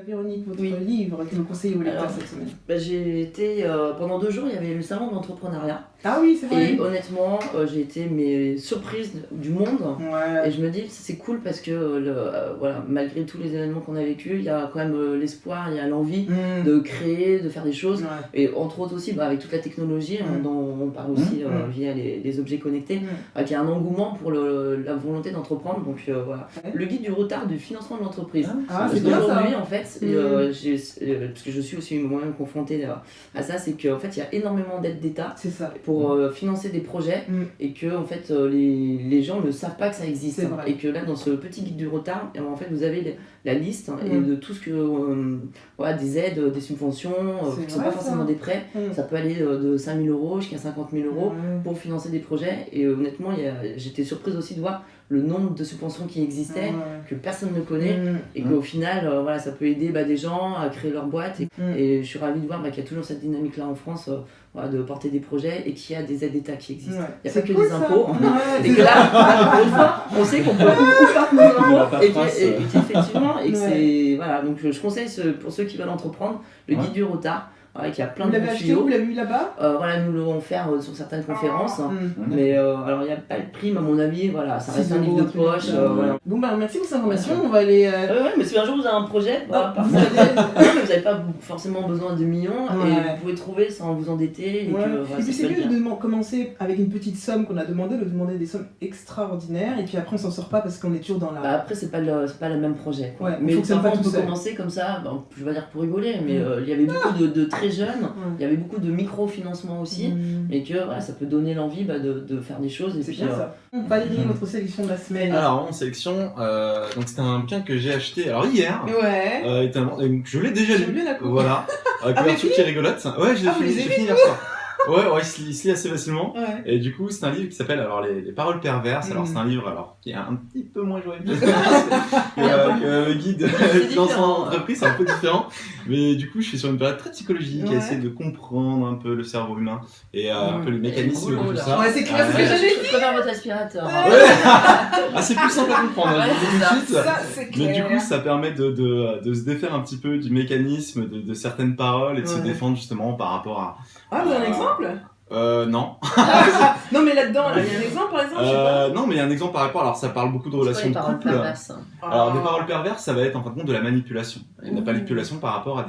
Véronique, votre Oui. livre que vous conseillez aux lecteurs Alors, cette semaine. J'ai été, pendant 2 jours, il y avait le salon de l'entrepreneuriat. Ah oui, c'est vrai. Et honnêtement, j'ai été surprise du monde. Ouais. Et je me dis, c'est cool parce que voilà, malgré tous les événements qu'on a vécus, il y a quand même l'espoir, il y a l'envie de créer, de faire des choses. Ouais. Et entre autres aussi, avec toute la technologie dont on parle aussi via les objets connectés, qu'il y a un engouement pour la volonté d'entreprendre. Donc voilà. Ouais. Le guide du retard du financement de l'entreprise. Ah, Parce c'est bien ça. qu'aujourd'hui, en fait, parce que je suis aussi moi-même confrontée à ça, c'est qu'en fait, il y a énormément d'aides d'État C'est ça. pour financer des projets et que en fait, les gens ne savent pas que ça existe. C'est vrai. Et que là, dans ce petit guide du retard, en fait, vous avez la liste et de tout ce que. Voilà, des aides, des subventions, qui ne sont vrai, pas forcément ça. des prêts. Ça peut aller de 5 000 € jusqu'à 50 000 € pour financer des projets. Et honnêtement, j'étais surprise aussi de voir le nombre de subventions qui existaient, que personne ne connaît, et qu'au final, voilà, ça peut aider des gens à créer leur boîte. Et je suis ravie de voir qu'il y a toujours cette dynamique-là en France, voilà, de porter des projets et qu'il y a des aides d'État qui existent. Il n'y a pas que cool, des ça. impôts. Ouais, Et que là, pour une fois, on sait qu'on peut où partir vraiment, et qu'effectivement, et que c'est. Voilà, donc je conseille pour ceux qui veulent entreprendre, le guide du retard. Voilà, qu'il y a plein Vous de l'avez bons acheté tuyaux. où? Vous l'avez mis là-bas? Voilà, nous l'avons offert sur certaines conférences. Mais alors, il n'y a pas le prix, mais à mon avis, voilà, ça reste un livre de poche. Voilà. Bon, merci pour ces informations. On va aller. Ouais, mais si un jour vous avez un projet, vous parfois, allez- vous n'avez pas forcément besoin de millions et vous pouvez trouver sans vous endetter. Et, Ouais. que, voilà, Et puis ça c'est peut être mieux bien. de commencer avec une petite somme qu'on a demandé, de demander des sommes extraordinaires, et puis après on s'en sort pas parce qu'on est toujours dans la. Après, c'est pas le même projet. Quoi. Ouais, mais fonctionne parfois, pas on tout peut seul. commencer comme ça, je vais pas dire pour rigoler, mais il y avait beaucoup de très jeunes, il y avait beaucoup de micro-financement aussi, et que voilà, ça peut donner l'envie de faire des choses. Et C'est puis, bien ça. Valérie, votre sélection de la semaine. Alors, en sélection, donc c'était un bouquin que j'ai acheté hier. Ouais. Je l'ai déjà J'aime lu. bien la coupe. Voilà. Couverture qui est rigolote. Ouais, j'ai vous les fini aimez, hier soir. Ouais, il se lit assez facilement. Ouais. Et du coup, c'est un livre qui s'appelle les paroles perverses. Alors, c'est un livre qui est un petit peu moins joyeux que le guide de financement d'entreprise, c'est un peu différent. Mais du coup, je suis sur une période très psychologique, à essayer de comprendre un peu le cerveau humain et un peu les mécanismes de tout ça. Ouais, c'est clair, c'est ce que j'allais Je préfère votre aspirateur. C'est plus simple à comprendre, Ouais, je vous le dis tout de suite. Ça, c'est clair. Mais du coup, ça permet de se défaire un petit peu du mécanisme de certaines paroles et de se défendre justement par rapport à... Ah, vous avez un exemple? Non. Non, mais là-dedans, il y a un exemple par exemple, je sais pas. Non, mais il y a un exemple par rapport. Alors, ça parle beaucoup de relations de couple. Alors, des paroles perverses, ça va être en fin de compte de la manipulation. Et de la manipulation par rapport à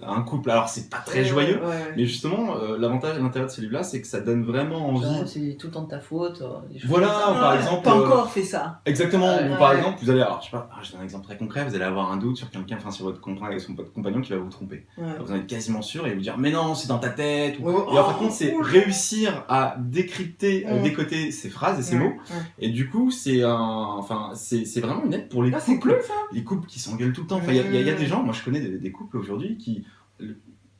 un couple. Alors, c'est pas très joyeux, mais justement, l'avantage et l'intérêt de ce livre-là, c'est que ça donne vraiment envie. C'est tout le temps de ta faute. Voilà, par exemple. T'as encore fait ça. Exactement. Ou par exemple, vous allez, alors je sais pas, je donne un exemple très concret, vous allez avoir un doute sur quelqu'un, sur votre compagnon qui va vous tromper. Vous en êtes quasiment sûr et vous dire, mais non, c'est dans ta tête. Et en fin de compte, c'est réussir à décrypter, décoder ces phrases et ces mots. Et du coup, c'est vraiment une aide pour les couples. C'est cool, ça. Les couples qui s'engueulent tout le temps. Enfin, il y a des gens, moi je connais des couples aujourd'hui qui.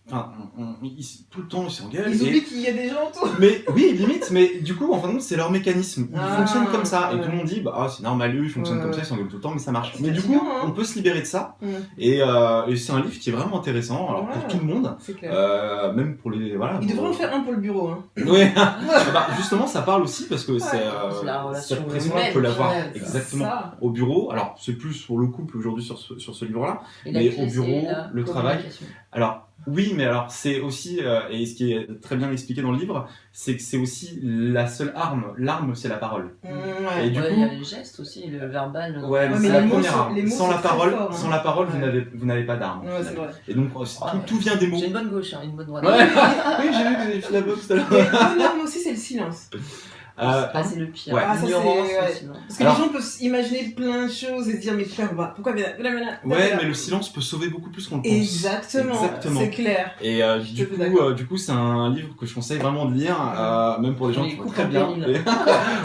Tout le temps ils s'engueulent. Ils oublient qu'il y a des gens autour. Mais oui, limite, mais du coup, en fin de compte, c'est leur mécanisme. Ils fonctionnent comme ça. Et tout le monde dit, c'est normal, eux, ils fonctionnent comme ça, ils s'engueulent tout le temps, mais ça marche. Mais du coup, on peut se libérer de ça. Et c'est un livre qui est vraiment intéressant, alors pour tout le monde. C'est clair. Même pour les. Voilà. Il devrait en faire un pour le bureau. Hein. Ouais. Justement, ça parle aussi parce que la relation cette pression, on peut l'avoir exactement ça. au bureau. Alors, c'est plus pour le couple aujourd'hui sur ce livre-là. Mais au bureau, le travail. Alors, oui, mais alors c'est aussi, et ce qui est très bien expliqué dans le livre, c'est que c'est aussi la seule arme. L'arme, c'est la parole. Et du coup, il y a les gestes aussi, le verbal. Ouais, mais mais c'est la les mots première sont- arme. les mots Sans sont la très parole, forts, hein. sans la parole, vous n'avez pas d'arme. Ouais, c'est vrai. Et donc, tout vient des mots. J'ai une bonne gauche, une bonne droite. Ouais. Oui, j'ai vu que vous avez fait la boxe tout à l'heure. Mais non, mais aussi, c'est le silence. C'est le pire. Ouais. Ah, ça, c'est- L'ignorance, ouais. sinon. Parce que Alors- les gens peuvent imaginer plein de choses et se dire, mais pourquoi Ouais, mais le silence peut sauver beaucoup plus qu'on le pense. Exactement, c'est clair. Et du coup, c'est un livre que je conseille vraiment de lire, même pour les gens Les qui vont couples très en bien. péril.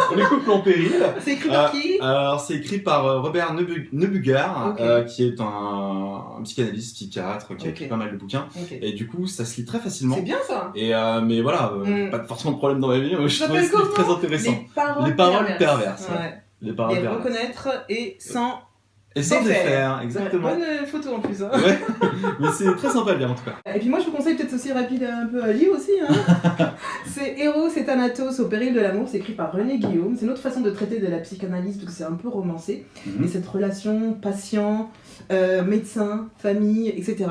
Pour les couples en péril. C'est écrit par qui? Alors, c'est écrit par Robert Neubugar, Ok. qui est un psychanalyste, psychiatre, qui a écrit pas mal de bouquins. Ok. Et du coup, ça se lit très facilement. C'est bien ça. Et mais voilà, pas forcément de problème dans ma vie. Je Ça trouvais ce s'appelle livre très comment? intéressant. Les paroles perverses. Ouais. Les paroles Et perverses. reconnaître et sans Et sans défaire, exactement. Bonne photo en plus. Hein. Ouais, mais c'est très sympa à lire en tout cas. Et puis moi je vous conseille peut-être aussi rapide un peu à lire aussi. Hein. C'est Eros et Thanatos au péril de l'amour, c'est écrit par René Guillaume. C'est une autre façon de traiter de la psychanalyse parce que c'est un peu romancé. Et cette relation patient, médecin, famille, etc.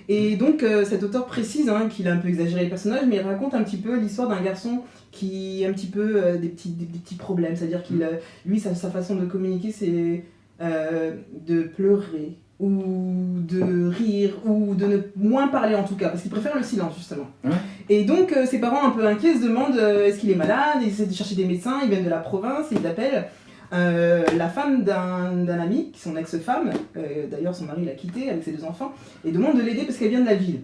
Et donc cet auteur précise qu'il a un peu exagéré les personnages, mais il raconte un petit peu l'histoire d'un garçon qui a un petit peu des petits problèmes. C'est-à-dire qu'il lui, sa façon de communiquer, c'est de pleurer ou de rire ou de ne moins parler en tout cas parce qu'il préfère le silence justement. Et donc ses parents un peu inquiets se demandent est-ce qu'il est malade, ils essaient de chercher des médecins, ils viennent de la province et ils appellent la femme d'un ami, son ex-femme, d'ailleurs son mari l'a quittée avec ses 2 enfants, et demande de l'aider parce qu'elle vient de la ville.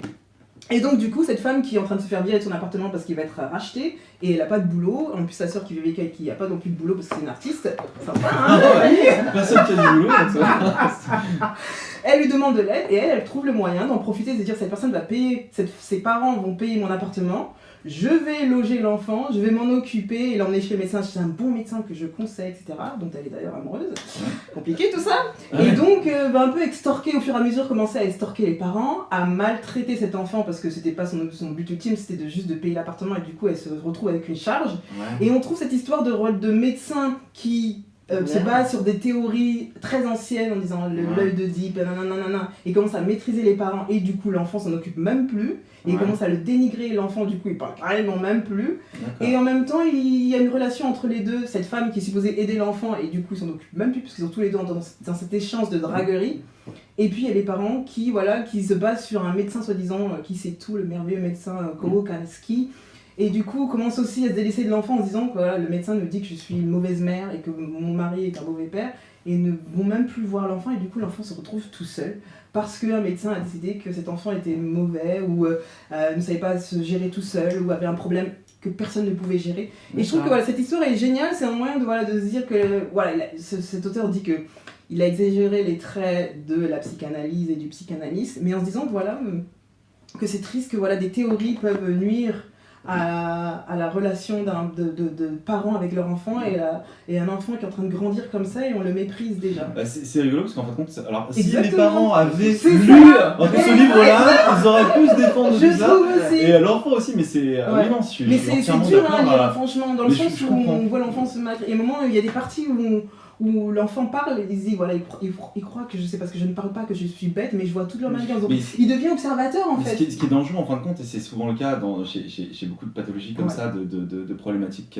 Et donc du coup cette femme qui est en train de se faire virer de son appartement parce qu'il va être racheté et elle a pas de boulot, en plus sa soeur qui vit avec elle qui a pas non plus de boulot parce que c'est une artiste, sympa hein. Personne qui a du boulot. Elle lui demande de l'aide et elle trouve le moyen d'en profiter, c'est-à-dire cette personne va payer, ses parents vont payer mon appartement, je vais loger l'enfant, je vais m'en occuper et l'emmener chez le médecin, c'est un bon médecin que je conseille, etc. dont elle est d'ailleurs amoureuse. Compliqué tout ça. Et donc va un peu extorquer au fur et à mesure, commencer à extorquer les parents, à maltraiter cet enfant parce que c'était pas son but ultime, c'était juste de payer l'appartement et du coup elle se retrouve avec une charge. Et on trouve cette histoire de médecin qui se base sur des théories très anciennes en disant l'œil de Deep, et commence à maîtriser les parents et du coup l'enfant s'en occupe même plus et il commence à le dénigrer, l'enfant du coup il parle carrément même plus et en même temps il y a une relation entre les deux, cette femme qui est supposée aider l'enfant et du coup ils s'en occupent même plus parce qu'ils sont tous les deux dans cet échange de draguerie et puis il y a les parents qui se basent sur un médecin soi-disant qui sait tout, le merveilleux médecin Koro Kanski. Et du coup, commence aussi à se délaisser de l'enfant en se disant que voilà, le médecin me dit que je suis une mauvaise mère et que mon mari est un mauvais père et ne vont même plus voir l'enfant et du coup l'enfant se retrouve tout seul parce qu'un médecin a décidé que cet enfant était mauvais ou ne savait pas se gérer tout seul ou avait un problème que personne ne pouvait gérer. Et je trouve que voilà, cette histoire est géniale, c'est un moyen de se dire que voilà, cet auteur dit que il a exagéré les traits de la psychanalyse et du psychanalyste, mais en se disant voilà, que c'est triste que voilà, des théories peuvent nuire à la relation de parents avec leur enfant et un enfant qui est en train de grandir comme ça et on le méprise déjà. Bah c'est rigolo parce qu'en fin de compte, alors Exactement. si les parents avaient lu ce livre-là, ils auraient pu se défendre de ça. Aussi. Et l'enfant aussi, mais c'est oui, non, mais c'est dur hein, franchement, dans le sens où on voit l'enfant se mettre. Et à un moment, il y a des parties où l'enfant parle et il se dit voilà, il croit que je sais parce que je ne parle pas que je suis bête, mais je vois toute leur manière. Donc il devient observateur en fait. Ce qui est dangereux en fin de compte, et c'est souvent le cas chez beaucoup de pathologies comme ça, de problématiques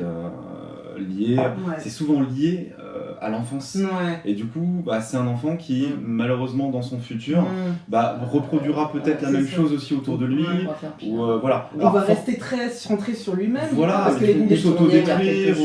liées, c'est souvent lié à l'enfance. Et du coup, c'est un enfant qui malheureusement dans son futur reproduira peut-être la même chose aussi autour de lui. Ou voilà. Il va rester très centré sur lui-même. Voilà, parce que les s'autodétruire.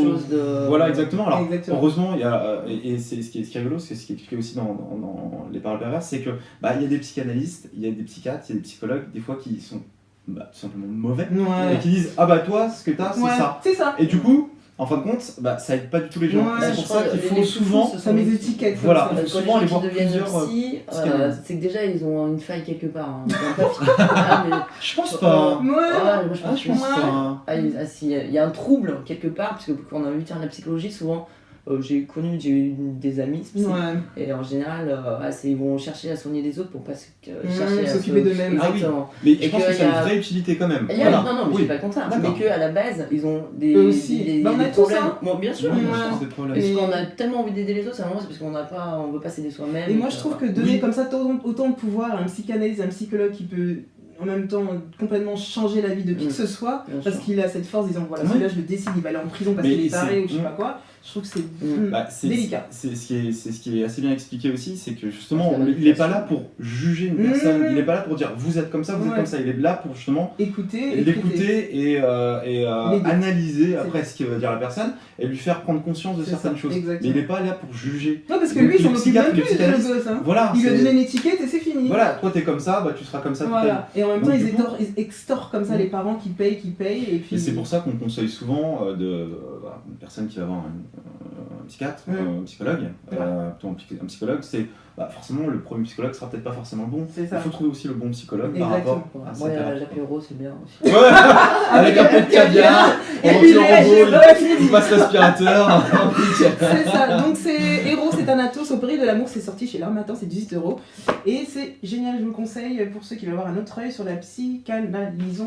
Voilà, exactement. Alors heureusement, il y a et c'est ce qui est rigolo, c'est ce qui est expliqué aussi dans Les Paroles perverses, c'est que il y a des psychanalystes, il y a des psychiatres, il y a des psychologues, des fois qui sont tout simplement mauvais et qui disent toi ce que t'as c'est ça. Et du coup en fin de compte, ça aide pas du tout les gens. C'est pour ça qu'il faut souvent ça met des étiquettes. Voilà, quand souvent les gens voir qui deviennent plusieurs. c'est que déjà ils ont une faille quelque part. Je pense pas. Je pense pas. Il y a un trouble quelque part, parce que quand on a vu la psychologie, souvent j'ai eu des amis et en général ils vont chercher à soigner les autres pour pas chercher à s'occuper d'eux-mêmes. Exactement. Mais je pense que ça a une vraie utilité quand même. Non, mais je dis pas le contraire, mais qu'à la base ils ont des problèmes. Bien sûr. Parce qu'on a tellement envie d'aider les autres, c'est parce qu'on veut pas s'aider soi-même. Et moi je trouve que donner comme ça autant de pouvoir à un psychanalyste, un psychologue qui peut en même temps complètement changer la vie de qui que ce soit parce qu'il a cette force disant voilà celui-là je le décide, il va aller en prison parce qu'il est barré ou je sais pas quoi. Je trouve que c'est délicat. C'est ce qui est assez bien expliqué aussi, c'est que justement il n'est pas là pour juger une personne, il n'est pas là pour dire vous êtes comme ça, vous êtes comme ça, il est là pour justement l'écouter et analyser après ce que va dire la personne et lui faire prendre conscience de certaines choses. Mais il n'est pas là pour juger. Non parce que lui il s'en occupe même plus de le gosse. Voilà, il lui a donné une étiquette et c'est fini. Voilà, toi t'es comme ça, tu seras comme ça. Voilà. Et en même temps ils extorquent comme ça les parents qui payent et puis. Et c'est pour ça qu'on conseille souvent une personne qui va avoir un psychiatre, un psychologue, plutôt un psychologue, c'est forcément le premier psychologue sera peut-être pas forcément le bon. Il faut trouver aussi le bon psychologue par rapport à ça. L'apéro c'est bien aussi. Ouais, avec un peu de caviar, on rentre en robot, il passe l'aspirateur. C'est ça, donc c'est Héros, c'est Thanatos, au prix de l'amour, c'est sorti chez l'Armatan, c'est 18€. Et c'est génial, je vous le conseille pour ceux qui veulent avoir un autre œil sur la psychanalyse.